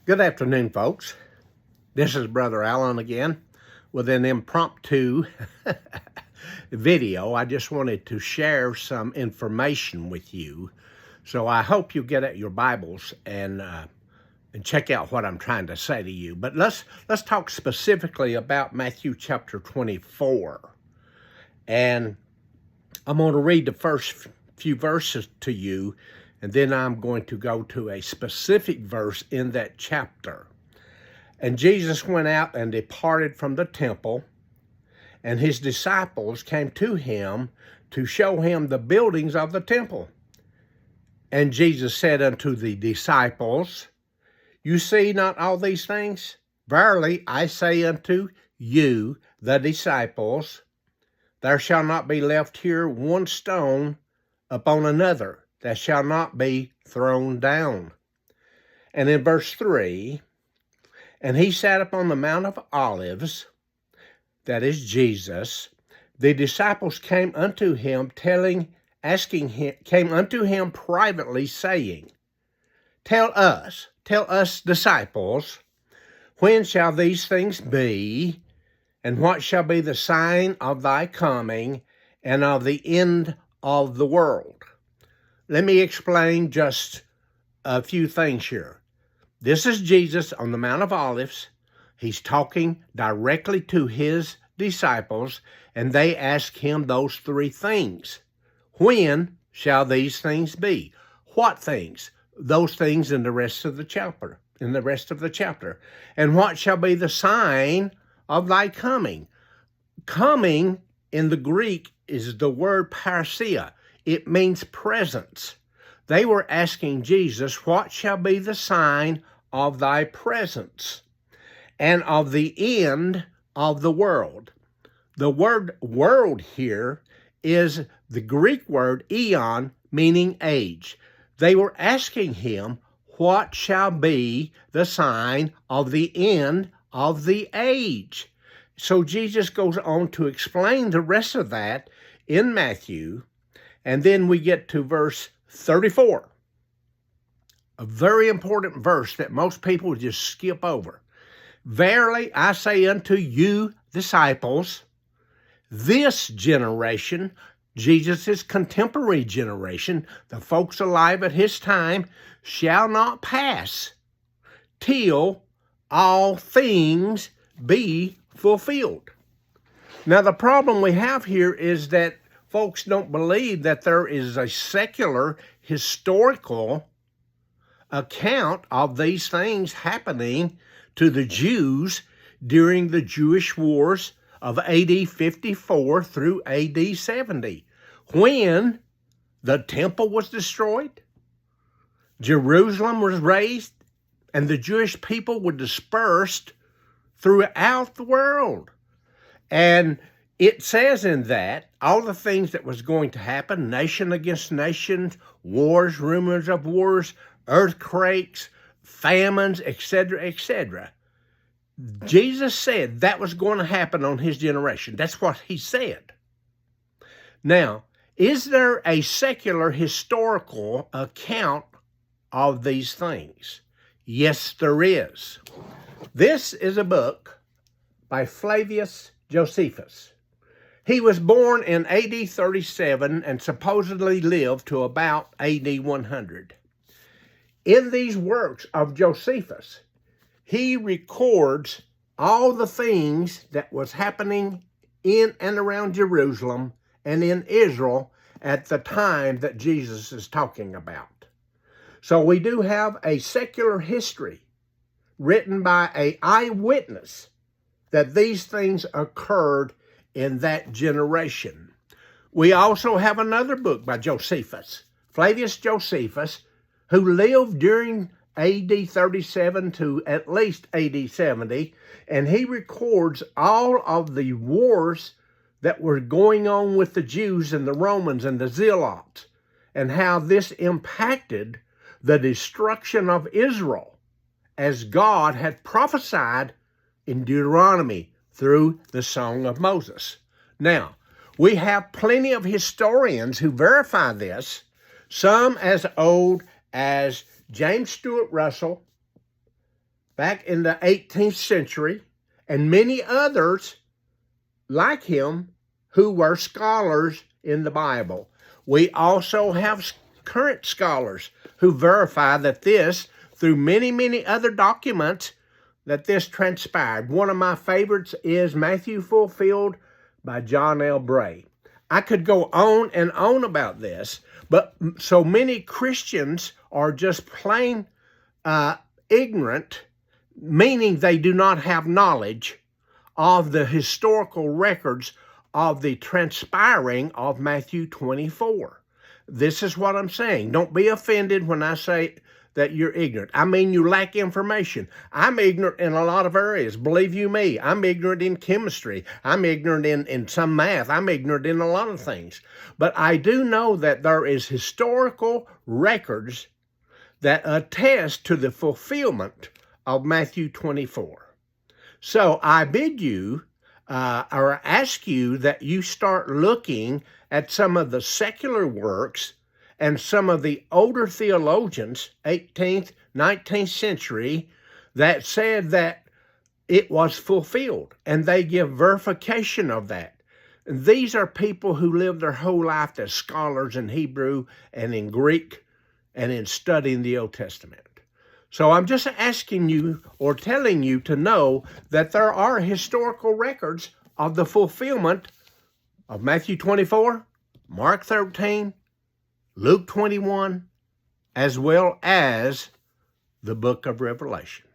Good afternoon, folks. This is Brother Allen again with an impromptu video. I just wanted to share some information with you. So I hope you get at your Bibles and check out what I'm trying to say to you. But let's talk specifically about Matthew chapter 24. And I'm going to read the first few verses to you, and then I'm going to go to a specific verse in that chapter. And Jesus went out and departed from the temple, and his disciples came to him to show him the buildings of the temple. And Jesus said unto the disciples, You see not all these things? Verily I say unto you, the disciples, there shall not be left here one stone upon another that shall not be thrown down. And in verse 3, and he sat upon the Mount of Olives, that is Jesus. The disciples came unto him, came unto him privately, saying, Tell us, disciples, when shall these things be, and what shall be the sign of thy coming and of the end of the world? Let me explain just a few things here. This is Jesus on the Mount of Olives. He's talking directly to his disciples, and they ask him those three things. When shall these things be? What things? Those things in the rest of the chapter. And what shall be the sign of thy coming? Coming in the Greek is the word parousia. It means presence. They were asking Jesus, what shall be the sign of thy presence and of the end of the world? The word world here is the Greek word eon, meaning age. They were asking him, what shall be the sign of the end of the age? So Jesus goes on to explain the rest of that in Matthew. And then we get to verse 34, a very important verse that most people just skip over. Verily I say unto you, disciples, this generation, Jesus' contemporary generation, the folks alive at his time, shall not pass till all things be fulfilled. Now the problem we have here is that folks don't believe that there is a secular, historical account of these things happening to the Jews during the Jewish wars of AD 54 through AD 70, when the temple was destroyed, Jerusalem was razed, and the Jewish people were dispersed throughout the world. And it says in that all the things that was going to happen, nation against nation, wars, rumors of wars, earthquakes, famines, etc., etc. Jesus said that was going to happen on his generation. That's what he said. Now, is there a secular historical account of these things? Yes, there is. This is a book by Flavius Josephus. He was born in AD 37 and supposedly lived to about AD 100. In these works of Josephus, he records all the things that was happening in and around Jerusalem and in Israel at the time that Jesus is talking about. So we do have a secular history written by an eyewitness that these things occurred in that generation. We also have another book by Josephus, Flavius Josephus, who lived during AD 37 to at least AD 70, and he records all of the wars that were going on with the Jews and the Romans and the Zealots, and how this impacted the destruction of Israel, as God had prophesied in Deuteronomy through the Song of Moses. Now, we have plenty of historians who verify this, some as old as James Stuart Russell, back in the 18th century, and many others like him who were scholars in the Bible. We also have current scholars who verify that this, through many, many other documents, that this transpired. One of my favorites is Matthew Fulfilled by John L. Bray. I could go on and on about this, but so many Christians are just plain ignorant, meaning they do not have knowledge of the historical records of the transpiring of Matthew 24. This is what I'm saying. Don't be offended when I say that you're ignorant. I mean, you lack information. I'm ignorant in a lot of areas. Believe you me, I'm ignorant in chemistry. I'm ignorant in some math. I'm ignorant in a lot of things. But I do know that there is historical records that attest to the fulfillment of Matthew 24. So I bid you, or ask you, that you start looking at some of the secular works and some of the older theologians, 18th, 19th century, that said that it was fulfilled, and they give verification of that. And these are people who lived their whole life as scholars in Hebrew and in Greek and in studying the Old Testament. So I'm just asking you or telling you to know that there are historical records of the fulfillment of Matthew 24, Mark 13, Luke 21, as well as the book of Revelation.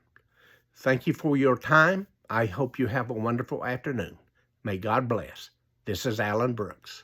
Thank you for your time. I hope you have a wonderful afternoon. May God bless. This is Allen Brooks.